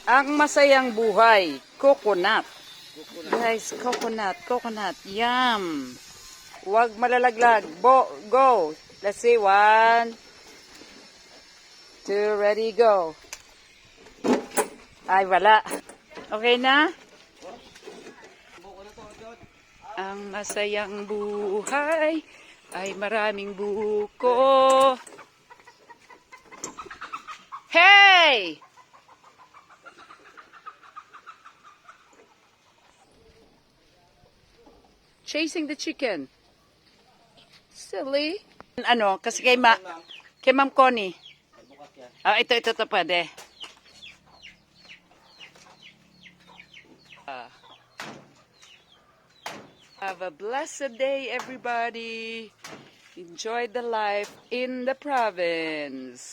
Ang masayang buhay, coconut. Guys, coconut. Yum. Huwag malalaglag. Go. Let's see. 1, 2, ready, go. Ay, wala. Okay na? Ang masayang buhay ay maraming buko. Hey! Chasing the chicken. Silly. Ano, kasi kay Ma'am Connie. Ah, ito pwede. Have a blessed day, everybody. Enjoy the life in the province.